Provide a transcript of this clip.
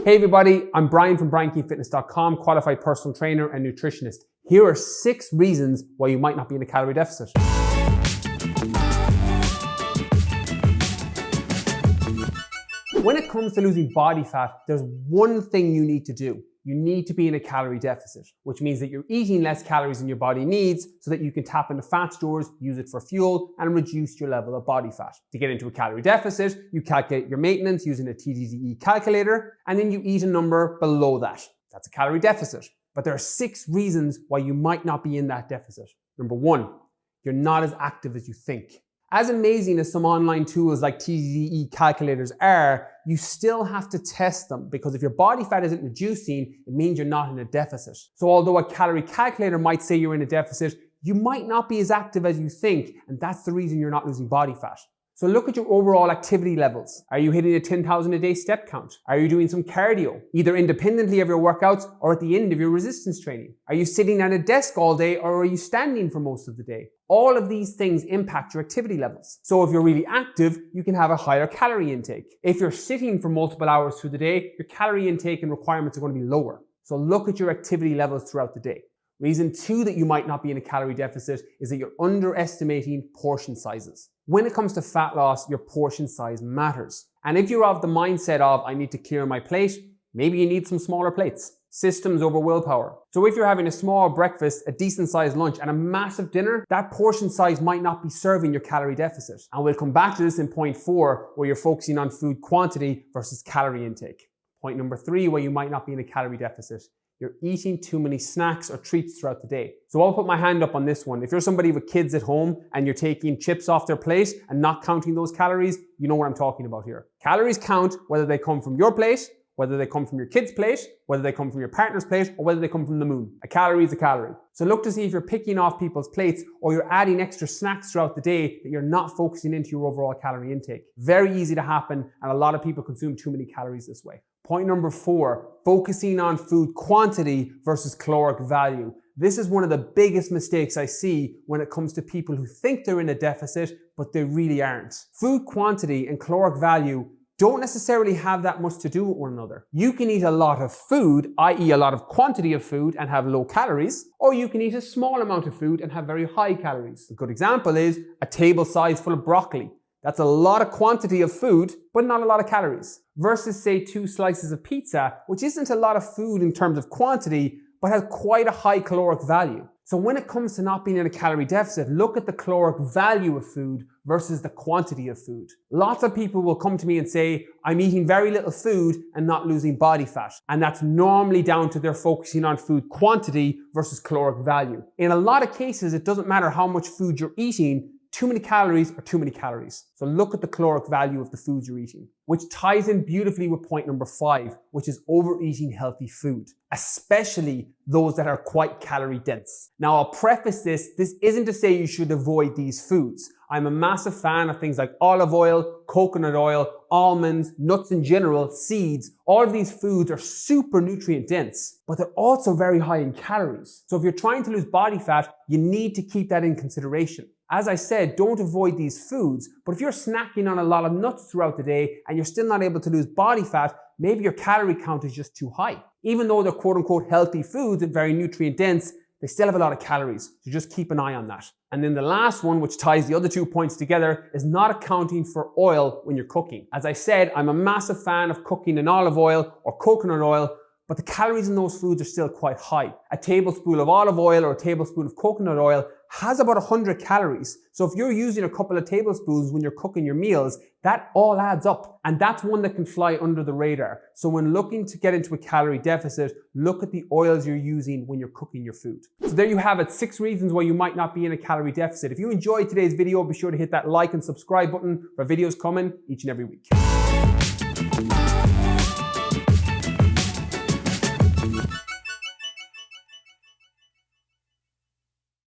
Hey everybody, I'm Brian from BrianKeithFitness.com, qualified personal trainer and nutritionist. Here are 6 reasons why you might not be in a calorie deficit. When it comes to losing body fat, there's one thing you need to do. You need to be in a calorie deficit, which means that you're eating less calories than your body needs so that you can tap into fat stores, use it for fuel, and reduce your level of body fat. To get into a calorie deficit, you calculate your maintenance using a TDEE calculator, and then you eat a number below that. That's a calorie deficit. But there are 6 reasons why you might not be in that deficit. Number 1, you're not as active as you think. As amazing as some online tools like TDEE calculators are, you still have to test them because if your body fat isn't reducing, it means you're not in a deficit. So although a calorie calculator might say you're in a deficit, you might not be as active as you think, and that's the reason you're not losing body fat. So look at your overall activity levels. Are you hitting a 10,000 a day step count? Are you doing some cardio, either independently of your workouts or at the end of your resistance training? Are you sitting at a desk all day or are you standing for most of the day? All of these things impact your activity levels. So if you're really active, you can have a higher calorie intake. If you're sitting for multiple hours through the day, your calorie intake and requirements are going to be lower. So look at your activity levels throughout the day. Reason 2 that you might not be in a calorie deficit is that you're underestimating portion sizes. When it comes to fat loss, your portion size matters. And if you're of the mindset of, I need to clear my plate, maybe you need some smaller plates. Systems over willpower. So if you're having a small breakfast, a decent sized lunch, and a massive dinner, that portion size might not be serving your calorie deficit. And we'll come back to this in point 4, where you're focusing on food quantity versus calorie intake. Point number 3, where you might not be in a calorie deficit. You're eating too many snacks or treats throughout the day. So I'll put my hand up on this one. If you're somebody with kids at home and you're taking chips off their plate and not counting those calories, you know what I'm talking about here. Calories count whether they come from your plate, whether they come from your kid's plate, whether they come from your partner's plate, or whether they come from the moon. A calorie is a calorie. So look to see if you're picking off people's plates or you're adding extra snacks throughout the day that you're not focusing into your overall calorie intake. Very easy to happen, and a lot of people consume too many calories this way. Point number 4, focusing on food quantity versus caloric value. This is one of the biggest mistakes I see when it comes to people who think they're in a deficit, but they really aren't. Food quantity and caloric value don't necessarily have that much to do with one another. You can eat a lot of food, i.e. a lot of quantity of food, and have low calories, or you can eat a small amount of food and have very high calories. A good example is a table size full of broccoli. That's a lot of quantity of food, but not a lot of calories. Versus say 2 slices of pizza, which isn't a lot of food in terms of quantity, but has quite a high caloric value. So when it comes to not being in a calorie deficit, look at the caloric value of food versus the quantity of food. Lots of people will come to me and say, I'm eating very little food and not losing body fat. And that's normally down to their focusing on food quantity versus caloric value. In a lot of cases, it doesn't matter how much food you're eating, too many calories are too many calories. So look at the caloric value of the foods you're eating, which ties in beautifully with point number 5, which is overeating healthy food, especially those that are quite calorie dense. Now I'll preface this isn't to say you should avoid these foods. I'm a massive fan of things like olive oil, coconut oil, almonds, nuts in general, seeds. All of these foods are super nutrient dense, but they're also very high in calories. So if you're trying to lose body fat, you need to keep that in consideration. As I said, don't avoid these foods, but if you're snacking on a lot of nuts throughout the day and you're still not able to lose body fat, maybe your calorie count is just too high. Even though they're quote unquote healthy foods and very nutrient dense, they still have a lot of calories, so just keep an eye on that. And then the last one, which ties the other 2 points together, is not accounting for oil when you're cooking. As I said, I'm a massive fan of cooking in olive oil or coconut oil, but the calories in those foods are still quite high. A tablespoon of olive oil or a tablespoon of coconut oil has about 100 calories. So if you're using a couple of tablespoons when you're cooking your meals, that all adds up. And that's one that can fly under the radar. So when looking to get into a calorie deficit, look at the oils you're using when you're cooking your food. So there you have it, 6 reasons why you might not be in a calorie deficit. If you enjoyed today's video, be sure to hit that like and subscribe button for videos coming each and every week.